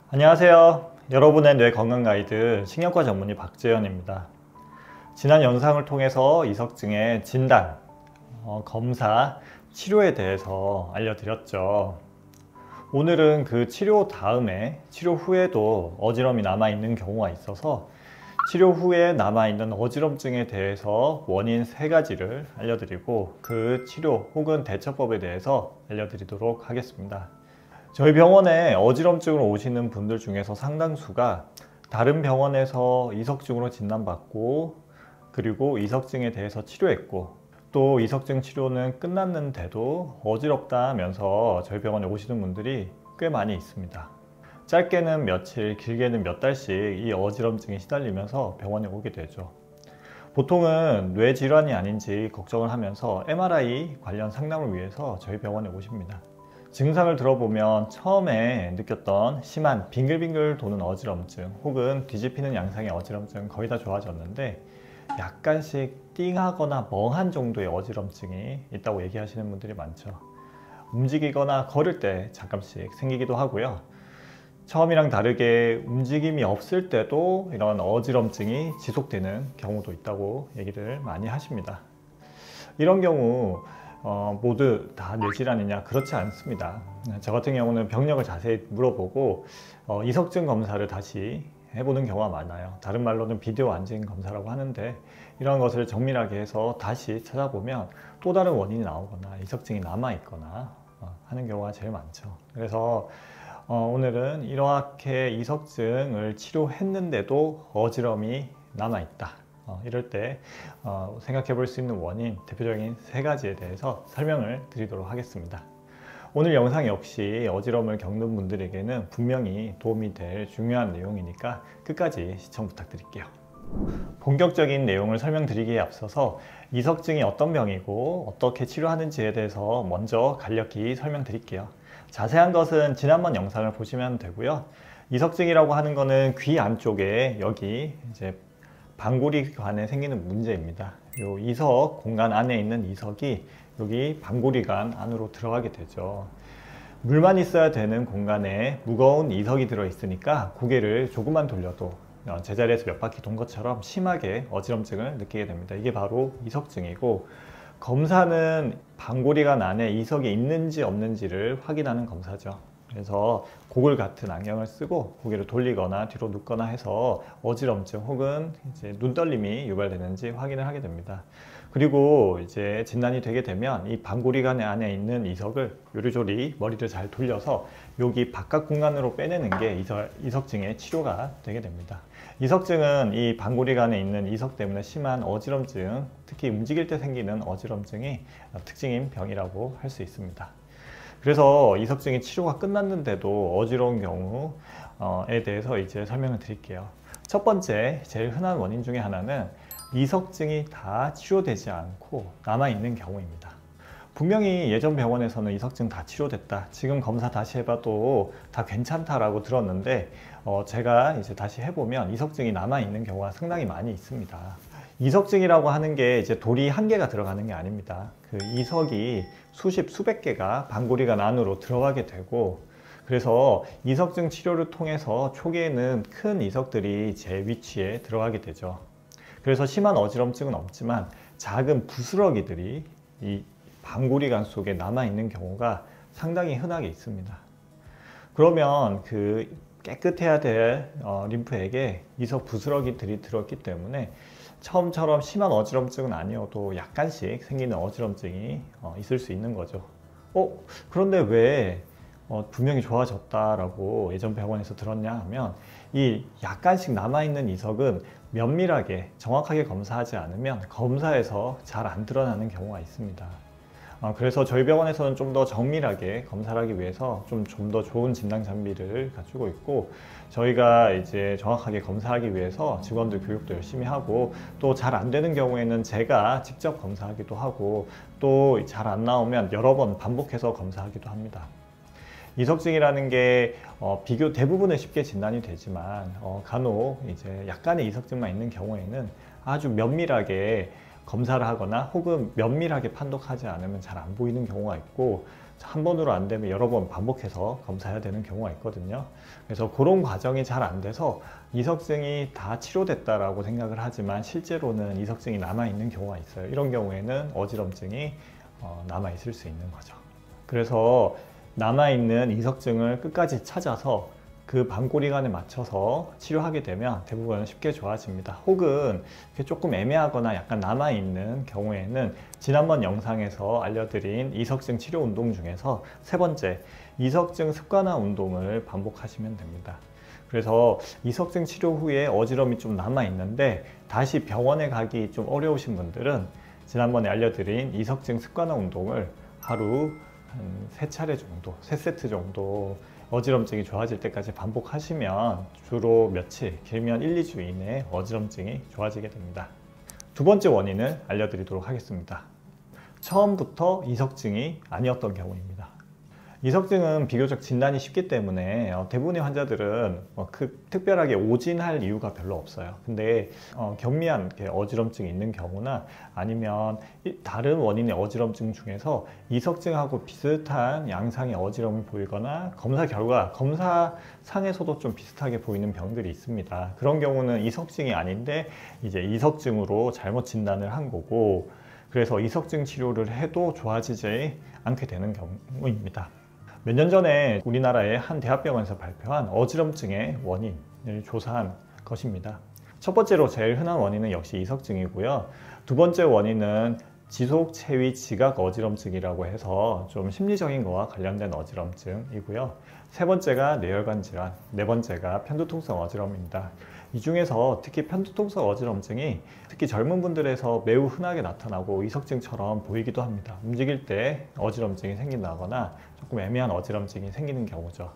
안녕하세요. 여러분의 뇌 건강 가이드 신경과 전문의 박재현입니다. 지난 영상을 통해서 이석증의 진단, 검사, 치료에 대해서 알려드렸죠. 오늘은 그 치료 다음에 치료 후에도 어지럼이 남아있는 경우가 있어서 치료 후에 남아있는 어지럼증에 대해서 원인 3가지를 알려드리고 그 치료 혹은 대처법에 대해서 알려드리도록 하겠습니다. 저희 병원에 어지럼증으로 오시는 분들 중에서 상당수가 다른 병원에서 이석증으로 진단받고 그리고 이석증에 대해서 치료했고 또 이석증 치료는 끝났는데도 어지럽다 하면서 저희 병원에 오시는 분들이 꽤 많이 있습니다. 짧게는 며칠, 길게는 몇 달씩 이 어지럼증에 시달리면서 병원에 오게 되죠. 보통은 뇌질환이 아닌지 걱정을 하면서 MRI 관련 상담을 위해서 저희 병원에 오십니다. 증상을 들어보면 처음에 느꼈던 심한 빙글빙글 도는 어지럼증 혹은 뒤집히는 양상의 어지럼증 거의 다 좋아졌는데 약간씩 띵하거나 멍한 정도의 어지럼증이 있다고 얘기하시는 분들이 많죠. 움직이거나 걸을 때 잠깐씩 생기기도 하고요. 처음이랑 다르게 움직임이 없을 때도 이런 어지럼증이 지속되는 경우도 있다고 얘기를 많이 하십니다. 이런 경우 모두 다 뇌질환이냐? 그렇지 않습니다. 저 같은 경우는 병력을 자세히 물어보고 이석증 검사를 다시 해보는 경우가 많아요. 다른 말로는 비디오 안진 검사라고 하는데 이런 것을 정밀하게 해서 다시 찾아보면 또 다른 원인이 나오거나 이석증이 남아있거나 하는 경우가 제일 많죠. 그래서 오늘은 이렇게 이석증을 치료했는데도 어지럼이 남아있다. 이럴 때 생각해 볼 수 있는 원인, 대표적인 3가지에 대해서 설명을 드리도록 하겠습니다. 오늘 영상 역시 어지럼을 겪는 분들에게는 분명히 도움이 될 중요한 내용이니까 끝까지 시청 부탁드릴게요. 본격적인 내용을 설명드리기에 앞서서 이석증이 어떤 병이고 어떻게 치료하는지에 대해서 먼저 간략히 설명드릴게요. 자세한 것은 지난번 영상을 보시면 되고요. 이석증이라고 하는 거는 귀 안쪽에 여기 이제 방구리관에 생기는 문제입니다. 요 이석 공간 안에 있는 이석이 여기 방구리관 안으로 들어가게 되죠. 물만 있어야 되는 공간에 무거운 이석이 들어 있으니까 고개를 조금만 돌려도 제자리에서 몇 바퀴 돈 것처럼 심하게 어지럼증을 느끼게 됩니다. 이게 바로 이석증이고, 검사는 방구리관 안에 이석이 있는지 없는지를 확인하는 검사죠. 그래서 고글 같은 안경을 쓰고 고개를 돌리거나 뒤로 눕거나 해서 어지럼증 혹은 이제 눈떨림이 유발되는지 확인을 하게 됩니다. 그리고 이제 진단이 되게 되면 이 방구리관 안에 있는 이석을 요리조리 머리를 잘 돌려서 여기 바깥 공간으로 빼내는 게 이석증의 치료가 되게 됩니다. 이석증은 이 방구리관에 있는 이석 때문에 심한 어지럼증, 특히 움직일 때 생기는 어지럼증이 특징인 병이라고 할 수 있습니다. 그래서 이석증이 치료가 끝났는데도 어지러운 경우에 대해서 이제 설명을 드릴게요. 첫 번째, 제일 흔한 원인 중에 하나는 이석증이 다 치료되지 않고 남아있는 경우입니다. 분명히 예전 병원에서는 이석증 다 치료됐다, 지금 검사 다시 해봐도 다 괜찮다라고 들었는데 제가 이제 다시 해보면 이석증이 남아있는 경우가 상당히 많이 있습니다. 이석증이라고 하는 게 이제 돌이 한 개가 들어가는 게 아닙니다. 그 이석이 수십, 수백 개가 방구리관 안으로 들어가게 되고, 그래서 이석증 치료를 통해서 초기에는 큰 이석들이 제 위치에 들어가게 되죠. 그래서 심한 어지럼증은 없지만 작은 부스러기들이 이 방구리관 속에 남아있는 경우가 상당히 흔하게 있습니다. 그러면 그 깨끗해야 될 림프액에 이석 부스러기들이 들었기 때문에 처음처럼 심한 어지럼증은 아니어도 약간씩 생기는 어지럼증이 있을 수 있는 거죠. 그런데 왜 분명히 좋아졌다라고 예전 병원에서 들었냐 하면, 이 약간씩 남아있는 이석은 면밀하게 정확하게 검사하지 않으면 검사에서 잘 안 드러나는 경우가 있습니다. 그래서 저희 병원에서는 좀 더 정밀하게 검사를 하기 위해서 좀 더 좋은 진단 장비를 갖추고 있고, 저희가 이제 정확하게 검사하기 위해서 직원들 교육도 열심히 하고, 또 잘 안 되는 경우에는 제가 직접 검사하기도 하고, 또 잘 안 나오면 여러 번 반복해서 검사하기도 합니다. 이석증이라는 게 대부분은 쉽게 진단이 되지만 간혹 이제 약간의 이석증만 있는 경우에는 아주 면밀하게 검사를 하거나 혹은 면밀하게 판독하지 않으면 잘 안 보이는 경우가 있고, 한 번으로 안 되면 여러 번 반복해서 검사해야 되는 경우가 있거든요. 그래서 그런 과정이 잘 안 돼서 이석증이 다 치료됐다라고 생각을 하지만 실제로는 이석증이 남아있는 경우가 있어요. 이런 경우에는 어지럼증이 남아있을 수 있는 거죠. 그래서 남아있는 이석증을 끝까지 찾아서 그 방꼬리간에 맞춰서 치료하게 되면 대부분 쉽게 좋아집니다. 혹은 조금 애매하거나 약간 남아있는 경우에는 지난번 영상에서 알려드린 이석증 치료 운동 중에서 세 번째, 이석증 습관화 운동을 반복하시면 됩니다. 그래서 이석증 치료 후에 어지럼이 좀 남아있는데 다시 병원에 가기 좀 어려우신 분들은 지난번에 알려드린 이석증 습관화 운동을 하루 한 3차례 정도, 3세트 정도 어지럼증이 좋아질 때까지 반복하시면 주로 며칠, 길면 1, 2주 이내에 어지럼증이 좋아지게 됩니다. 두 번째 원인을 알려드리도록 하겠습니다. 처음부터 이석증이 아니었던 경우입니다. 이석증은 비교적 진단이 쉽기 때문에 대부분의 환자들은 특별하게 오진할 이유가 별로 없어요. 근데 경미한 어지럼증이 있는 경우나 아니면 다른 원인의 어지럼증 중에서 이석증하고 비슷한 양상의 어지럼을 보이거나 검사상에서도 좀 비슷하게 보이는 병들이 있습니다. 그런 경우는 이석증이 아닌데 이제 이석증으로 잘못 진단을 한 거고, 그래서 이석증 치료를 해도 좋아지지 않게 되는 경우입니다. 몇 년 전에 우리나라의 한 대학병원에서 발표한 어지럼증의 원인을 조사한 것입니다. 첫 번째로 제일 흔한 원인은 역시 이석증이고요. 두 번째 원인은 지속 체위 지각 어지럼증이라고 해서 좀 심리적인 거와 관련된 어지럼증이고요. 세 번째가 뇌혈관 질환, 네 번째가 편두통성 어지럼입니다. 이 중에서 특히 편두통성 어지럼증이 특히 젊은 분들에서 매우 흔하게 나타나고 이석증처럼 보이기도 합니다. 움직일 때 어지럼증이 생긴다거나 조금 애매한 어지럼증이 생기는 경우죠.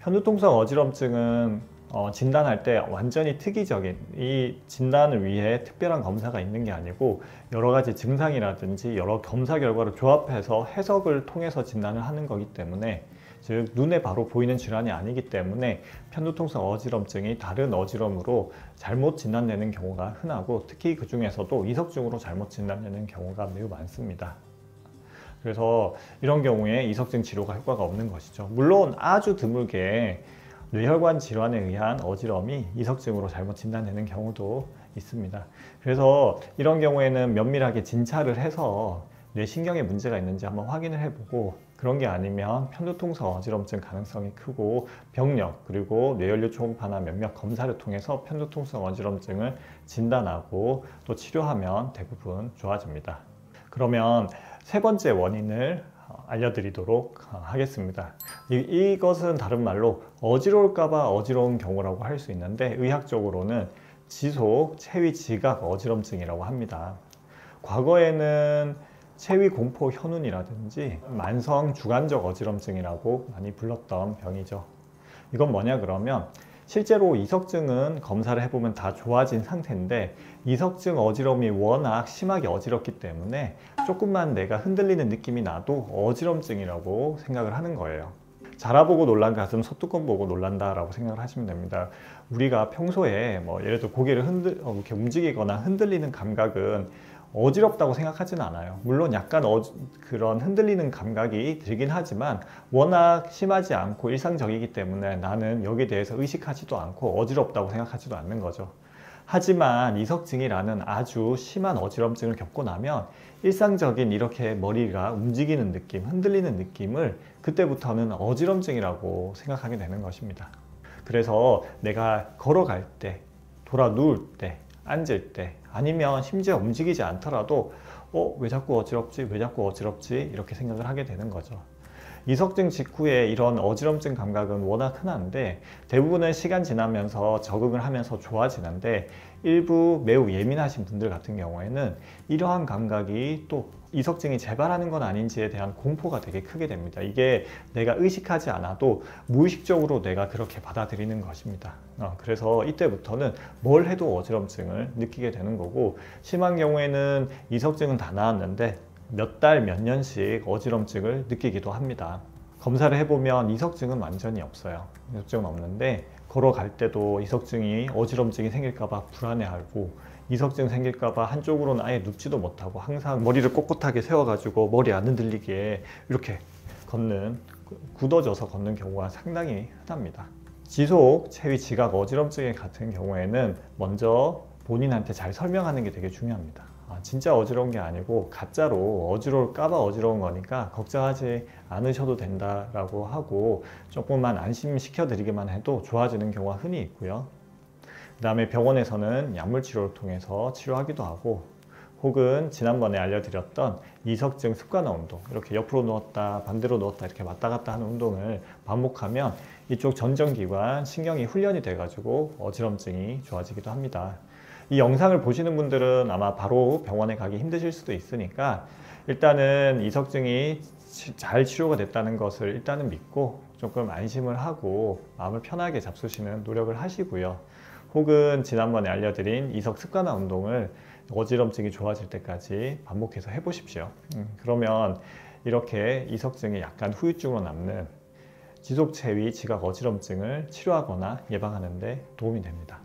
편두통성 어지럼증은 진단할 때 완전히 특이적인 이 진단을 위해 특별한 검사가 있는 게 아니고 여러 가지 증상이라든지 여러 검사 결과를 조합해서 해석을 통해서 진단을 하는 거기 때문에, 즉 눈에 바로 보이는 질환이 아니기 때문에 편두통성 어지럼증이 다른 어지럼으로 잘못 진단되는 경우가 흔하고, 특히 그 중에서도 이석증으로 잘못 진단되는 경우가 매우 많습니다. 그래서 이런 경우에 이석증 치료가 효과가 없는 것이죠. 물론 아주 드물게 뇌혈관 질환에 의한 어지럼이 이석증으로 잘못 진단되는 경우도 있습니다. 그래서 이런 경우에는 면밀하게 진찰을 해서 뇌신경에 문제가 있는지 한번 확인을 해보고, 그런 게 아니면 편두통성 어지럼증 가능성이 크고 병력 그리고 뇌연료 초음파나 면역 검사를 통해서 편두통성 어지럼증을 진단하고 또 치료하면 대부분 좋아집니다. 그러면 세 번째 원인을 알려드리도록 하겠습니다. 이것은 다른 말로 어지러울까봐 어지러운 경우라고 할 수 있는데, 의학적으로는 지속 체위 지각 어지럼증이라고 합니다. 과거에는 체위 공포 현운이라든지 만성 주관적 어지럼증이라고 많이 불렀던 병이죠. 이건 뭐냐 그러면 실제로 이석증은 검사를 해보면 다 좋아진 상태인데, 이석증 어지럼이 워낙 심하게 어지럽기 때문에 조금만 내가 흔들리는 느낌이 나도 어지럼증이라고 생각을 하는 거예요. 자라보고 놀란 가슴 소뚜껑 보고 놀란다 라고 생각을 하시면 됩니다. 우리가 평소에 예를 들어 고개를 이렇게 움직이거나 흔들리는 감각은 어지럽다고 생각하지는 않아요. 물론 약간 그런 흔들리는 감각이 들긴 하지만 워낙 심하지 않고 일상적이기 때문에 나는 여기에 대해서 의식하지도 않고 어지럽다고 생각하지도 않는 거죠. 하지만 이석증이라는 아주 심한 어지럼증을 겪고 나면 일상적인 이렇게 머리가 움직이는 느낌, 흔들리는 느낌을 그때부터는 어지럼증이라고 생각하게 되는 것입니다. 그래서 내가 걸어갈 때, 돌아 누울 때, 앉을 때, 아니면 심지어 움직이지 않더라도 왜 자꾸 어지럽지? 왜 자꾸 어지럽지? 이렇게 생각을 하게 되는 거죠. 이석증 직후에 이런 어지럼증 감각은 워낙 흔한데 대부분은 시간 지나면서 적응을 하면서 좋아지는데, 일부 매우 예민하신 분들 같은 경우에는 이러한 감각이 또 이석증이 재발하는 건 아닌지에 대한 공포가 되게 크게 됩니다. 이게 내가 의식하지 않아도 무의식적으로 내가 그렇게 받아들이는 것입니다. 그래서 이때부터는 뭘 해도 어지럼증을 느끼게 되는 거고, 심한 경우에는 이석증은 다 나았는데 몇 달, 몇 년씩 어지럼증을 느끼기도 합니다. 검사를 해보면 이석증은 완전히 없어요. 이석증은 없는데 걸어갈 때도 이석증이 어지럼증이 생길까 봐 불안해하고, 이석증 생길까봐 한쪽으로는 아예 눕지도 못하고 항상 머리를 꼿꼿하게 세워가지고 머리 안 흔들리게 이렇게 굳어져서 걷는 경우가 상당히 흔합니다. 지속 체위 지각 어지럼증 같은 경우에는 먼저 본인한테 잘 설명하는 게 되게 중요합니다. 진짜 어지러운 게 아니고 가짜로 어지러울까봐 어지러운 거니까 걱정하지 않으셔도 된다라고 하고 조금만 안심시켜 드리기만 해도 좋아지는 경우가 흔히 있고요. 그 다음에 병원에서는 약물 치료를 통해서 치료하기도 하고, 혹은 지난번에 알려드렸던 이석증 습관화 운동, 이렇게 옆으로 누웠다 반대로 누웠다 이렇게 왔다 갔다 하는 운동을 반복하면 이쪽 전정기관 신경이 훈련이 돼 가지고 어지럼증이 좋아지기도 합니다. 이 영상을 보시는 분들은 아마 바로 병원에 가기 힘드실 수도 있으니까 일단은 이석증이 잘 치료가 됐다는 것을 일단은 믿고 조금 안심을 하고 마음을 편하게 잡수시는 노력을 하시고요. 혹은 지난번에 알려드린 이석 습관화 운동을 어지럼증이 좋아질 때까지 반복해서 해보십시오. 그러면 이렇게 이석증이 약간 후유증으로 남는 지속체위 지각 어지럼증을 치료하거나 예방하는 데 도움이 됩니다.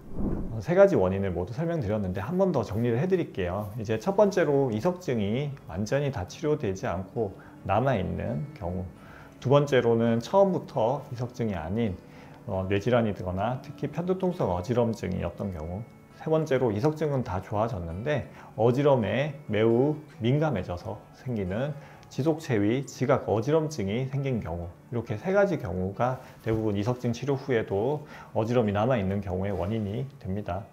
세 가지 원인을 모두 설명드렸는데 한 번 더 정리를 해드릴게요. 이제 첫 번째로 이석증이 완전히 다 치료되지 않고 남아있는 경우, 두 번째로는 처음부터 이석증이 아닌 뇌질환이거나 특히 편두통성 어지럼증이었던 경우, 세 번째로 이석증은 다 좋아졌는데 어지럼에 매우 민감해져서 생기는 지속체위 지각 어지럼증이 생긴 경우, 이렇게 세 가지 경우가 대부분 이석증 치료 후에도 어지럼이 남아있는 경우의 원인이 됩니다.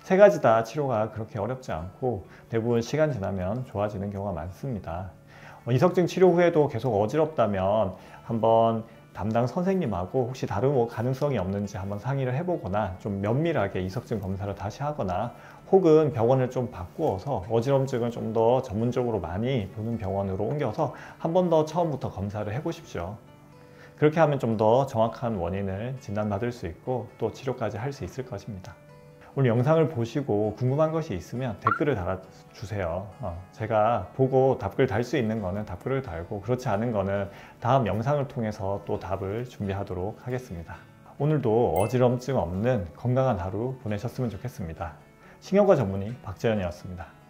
세 가지 다 치료가 그렇게 어렵지 않고 대부분 시간 지나면 좋아지는 경우가 많습니다. 이석증 치료 후에도 계속 어지럽다면 한번 담당 선생님하고 혹시 다른 가능성이 없는지 한번 상의를 해보거나 좀 면밀하게 이석증 검사를 다시 하거나, 혹은 병원을 좀 바꾸어서 어지럼증을 좀 더 전문적으로 많이 보는 병원으로 옮겨서 한 번 더 처음부터 검사를 해보십시오. 그렇게 하면 좀 더 정확한 원인을 진단받을 수 있고 또 치료까지 할 수 있을 것입니다. 오늘 영상을 보시고 궁금한 것이 있으면 댓글을 달아주세요. 제가 보고 답글 달 수 있는 거는 답글을 달고, 그렇지 않은 거는 다음 영상을 통해서 또 답을 준비하도록 하겠습니다. 오늘도 어지럼증 없는 건강한 하루 보내셨으면 좋겠습니다. 신경과 전문의 박재현이었습니다.